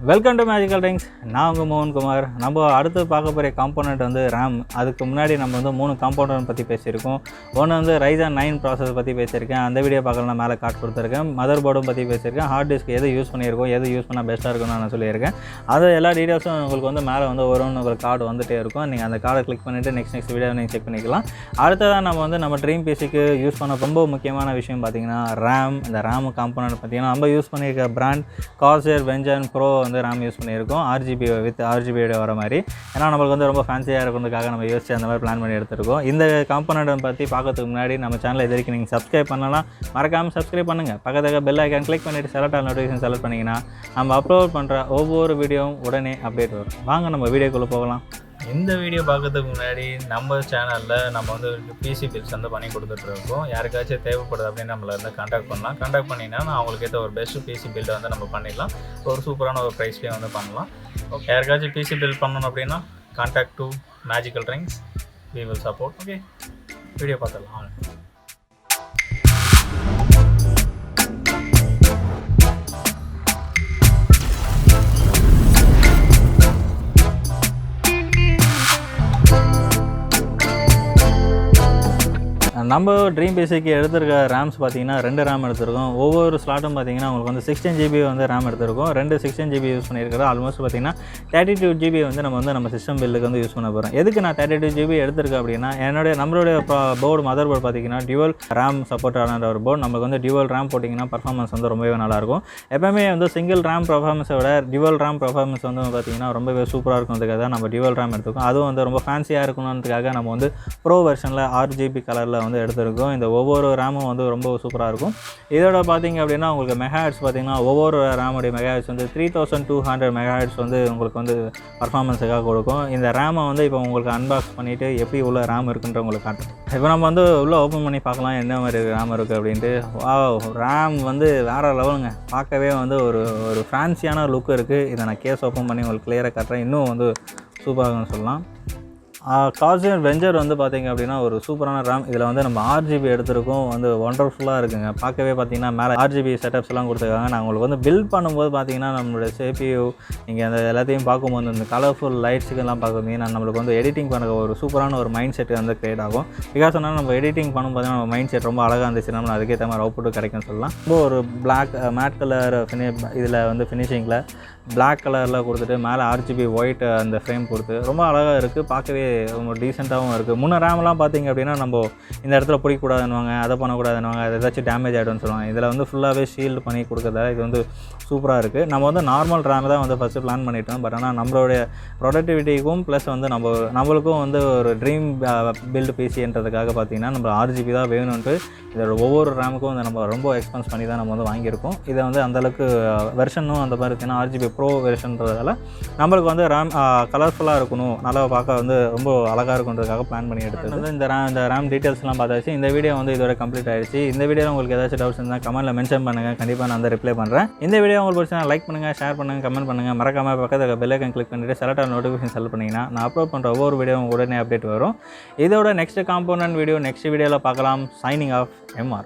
Welcome to magical drinks. நான் உங்கள் மோகன்குமார். நம்ம அடுத்து பார்க்க போகிற காம்போனண்ட் வந்து ரேம். அதுக்கு முன்னாடி நம்ம வந்து 3 காம்போனண்ட் பற்றி பேசியிருக்கோம். ஒன்று வந்து Ryzen 9 ப்ராசஸ் பற்றி பேசியிருக்கேன், அந்த வீடியோ பார்க்கலாம், மேலே கார்டு கொடுத்துருக்கேன். மதர் போர்டும் பற்றி பேசியிருக்கேன். ஹார்ட் டிஸ்க் எது யூஸ் பண்ணியிருக்கோம், எது யூஸ் பண்ணால் பெஸ்ட்டாக இருக்கும்னு நான் சொல்லியிருக்கேன். அது எல்லா டீட்டெயில்ஸும் உங்களுக்கு வந்து மேலே வந்து உங்களுக்கு கார்டு வந்துகிட்டே இருக்கும். நீங்கள் அந்த கார்டை கிளிக் பண்ணிவிட்டு நெக்ஸ்ட் வீடியோ நீங்கள் செக் பண்ணிக்கலாம். அடுத்ததாக நம்ம ட்ரீம் பிசிக்கு யூஸ் பண்ண ரொம்ப முக்கியமான விஷயம் பார்த்தீங்கன்னா ரேம். இந்த ரேம் காம்போனண்ட் பார்த்தீங்கன்னா நம்ம யூஸ் பண்ணியிருக்க பிராண்ட் Corsair வெஞ்சன் ப்ரோ வந்து ரேம் யூஸ் பண்ணியிருக்கோம். RGB வித் RGBயோட வர மாதிரி. ஏன்னா நம்மளுக்கு வந்து ரொம்ப ஃபேன்சியாக இருக்கிறதுக்காக நம்ம யோசிச்சு அந்த மாதிரி பிளான் பண்ணி எடுத்துருக்கோம். இந்த காம்போனண்ட் பற்றி பார்க்கறதுக்கு முன்னாடி நம்ம சேனலை இது வரைக்கும் நீங்கள் சப்ஸ்கிரைப் பண்ணலாம், மறக்காமல் சப்ஸ்கிரைப் பண்ணுங்கள். பக்கத்துக்கு பெல் ஐக்கான் கிளிக் பண்ணிவிட்டு செலக்ட் ஆல் நோட்டிஃபிகேஷன் செலக்ட் பண்ணிங்கன்னா நம்ம அப்லோட் பண்ணுற ஒவ்வொரு வீடியோவும் உடனே அப்டேட் வரும். வாங்க நம்ம வீடியோக்குள்ளே போகலாம். இந்த வீடியோ பார்க்கறதுக்கு முன்னாடி நம்ம சேனலில் நம்ம வந்து பிசி பில்ஸ் வந்து பண்ணி கொடுத்துட்ருக்கோம். யாருக்காச்சும் தேவைப்படுது அப்படின்னு நம்மளை வந்து கான்டாக்ட் பண்ணலாம். கான்டாக்ட் பண்ணிங்கன்னா நான் அவங்களுக்கு ஏற்ற ஒரு பெஸ்ட்டு பிசி பில்டை வந்து நம்ம பண்ணிடலாம். ஒரு சூப்பரான ஒரு ப்ரைஸ்லேயே வந்து பண்ணலாம். ஓகே, யாருக்காச்சும் பிசி பில்ட் பண்ணணும் அப்படின்னா contact to magical drinks, we will support. Okay, video பார்த்துடலாம். நம்ம ட்ரீம் பிசிக்கு எடுத்திருக்க ரேம்ஸ் பார்த்தீங்கன்னா 2 ரேம் எடுத்திருக்கோம். ஒவ்வொரு ஸ்லாட்டும் பார்த்தீங்கன்னா உங்களுக்கு வந்து 16 GB வந்து ரேம் எடுத்திருக்கோம். 2 16 GB யூஸ் பண்ணியிருக்கிறோம். ஆல்மோஸ்ட் பார்த்தீங்கன்னா 32 GB வந்து நம்ம சிஸ்டம் பில்லுக்கு வந்து யூஸ் பண்ண போகிறோம். எதுக்கு நான் 32 GB எடுத்திருக்கேன் அப்படின்னா நம்மளுடைய போர்டு மதர் போர்டு பார்த்தீங்கன்னா டியூவல் ரேம் சப்போர்ட் ஆன ஒரு போர்டு. நமக்கு வந்து டியூவல் ரேம் போட்டிங்கன்னா பர்ஃபார்மன்ஸ் வந்து ரொம்பவே நல்லாயிருக்கும். எப்போவுமே வந்து சிங்கிள் ரேம் பர்ஃபார்மன்ஸை விட டியூவல் ரேம் பர்ஃபார்மன்ஸ் வந்து பார்த்தீங்கன்னா ரொம்பவே சூப்பராக இருக்கிறதுக்காக தான் நம்ம டியூவல் ரேம் எடுத்துக்கோம். அதுவும் வந்து ரொம்ப ஃபேன்சியாக இருக்கணுன்றதுக்காக நம்ம வந்து ப்ரோ வெர்ஷனில் RGB கலரில் வந்து எடுத்திருக்கோம். இந்த ஒவ்வொரு ரேமும் வந்து ரொம்ப சூப்பராக இருக்கும். இதோட பார்த்தீங்க அப்படின்னா உங்களுக்கு மெகாஹெட்ஸ் பார்த்தீங்கன்னா ஒவ்வொரு ரேமுடைய மெகாஹெட்ஸ் வந்து 3200 மெகாஹெட்ஸ் வந்து உங்களுக்கு வந்து பர்ஃபார்மன்ஸுக்காக கொடுக்கும். இந்த ரேமை வந்து இப்போ உங்களுக்கு அன்பாக்ஸ் பண்ணிவிட்டு எப்படி உள்ள ரேம் இருக்குன்ற உங்களுக்கு காட்டும். இப்போ நம்ம வந்து உள்ளே ஓப்பன் பண்ணி பார்க்கலாம் என்ன மாதிரி ரேம் இருக்குது அப்படின்ட்டு. ரேம் வந்து வேறு லெவலுங்க. பார்க்கவே வந்து ஒரு ஃபேன்சியான லுக் இருக்குது. இதை நான் கேஸ் ஓப்பன் பண்ணி உங்களுக்கு கிளியராக காட்டுறேன். இன்னும் வந்து சூப்பராகனு சொல்லலாம். Corsair வெஞ்சர் வந்து பார்த்திங்க அப்படின்னா ஒரு சூப்பரான ரேம். இதில் வந்து நம்ம RGB எடுத்துருக்கோம். வந்து ஒண்டர்ஃபுல்லாக இருக்குங்க. பார்க்கவே பார்த்திங்கன்னா மேலே RGB செட்டப்ஸ் எல்லாம் கொடுத்துருக்காங்க. நான் உங்களுக்கு வந்து பில்ட் பண்ணும்போது பார்த்திங்கன்னா நம்மளோட CPU நீங்கள் அந்த எல்லாத்தையும் பார்க்கும்போது இந்த கலர்ஃபுல் லைட்ஸுக்கெல்லாம் பார்க்கும்போது நம்மளுக்கு வந்து எடிட்டிங் பண்ண ஒரு சூப்பரான ஒரு மைண்ட் செட் வந்து க்ரியேட் ஆகும். பிகாஸ் சொன்னால் நம்ம எடிட்டிங் பண்ணும்போது நம்ம மைண்ட் செட் ரொம்ப அழகாக இருந்துச்சுன்னா நம்ம அதுக்கேற்ற மாதிரி அவுட்புட் கிடைக்கும்னு சொல்லலாம். ரொம்ப ஒரு பிளாக் மேட் கலர் இதில் வந்து ஃபினிஷிங்கில் பிளாக் கலரில் கொடுத்துட்டு மேலே RGB ஒயிட் அந்த ஃப்ரேம் கொடுத்து ரொம்ப அழகாக இருக்குது. பார்க்கவே ரொம்ப டீசெண்டாகவும் இருக்குது. முன்ன ரேம்லாம் பார்த்திங்க அப்படின்னா நம்ம இந்த இடத்துல பிடிக்கக்கூடாதுன்னுவாங்க, அதை பண்ணக்கூடாதுன்னுவாங்க, அது ஏதாச்சும் டேமேஜ் ஆகிடும்னு சொல்லுவாங்க. இதில் வந்து ஃபுல்லாகவே ஷீல்டு பண்ணி கொடுக்குறதால இது வந்து சூப்பராக இருக்குது. நம்ம வந்து நார்மல் ரேம் தான் வந்து ஃபஸ்ட்டு பிளான் பண்ணிட்டோம். பட் ஆனால் நம்மளுடைய ப்ரொடக்டிவிட்டிக்கும் ப்ளஸ் வந்து நம்மளுக்கும் வந்து ஒரு ட்ரீம் பில்டு பிசின்றதுக்காக பார்த்திங்கன்னா நம்ம RGB தான் வேணும்ன்ட்டு இதோட ஒவ்வொரு ரேமுக்கும் வந்து நம்ம ரொம்ப எக்ஸ்பென்ஸ் பண்ணி தான் நம்ம வந்து வாங்கியிருக்கோம். இதை வந்து அந்தளவுக்கு வெர்ஷனும் அந்த மாதிரி இருக்குன்னா RGB ப்ரோ வெர்ஷன்றதால நம்மளுக்கு வந்து ரேம் கலர்ஃபுல்லாக இருக்கணும், நல்லா பார்க்க வந்து ரொம்ப அழகாக இருக்குன்றதுக்காக பிளான் பண்ணி எடுத்தது. இந்த ரேம் டீட்டெயில்ஸ்லாம் பார்த்தாச்சு. இந்த வீடியோ வந்து இதோட கம்ப்ளீட் ஆகிடுச்சு. இந்த வீடியோவில் உங்களுக்கு ஏதாச்சும் டவுட்ஸ் இருந்தால் கமெண்ட்டில் மென்ஷன் பண்ணுங்கள். கண்டிப்பாக நான் வந்து ரிப்ளை பண்ணுறேன். இந்த வீடியோ உங்களுக்கு பிடிச்சா லைக் பண்ணுங்கள், ஷேர் பண்ணுங்கள், கமெண்ட் பண்ணுங்கள். மறக்காமல் பக்கத்தில் பெல் ஐக்கான் கிளிக் பண்ணிவிட்டு செலக்ட் ஆல் நோட்டிஃபிகேஷன் செலக்ட் பண்ணிங்கன்னா நான் அப்லோட் பண்ணுற ஒவ்வொரு வீடியோவும் உடனே அப்டேட் வரும். இதோட நெக்ஸ்ட் காம்போனன்ட் வீடியோ நெக்ஸ்ட் வீடியோவில் பார்க்கலாம். Signing off MR.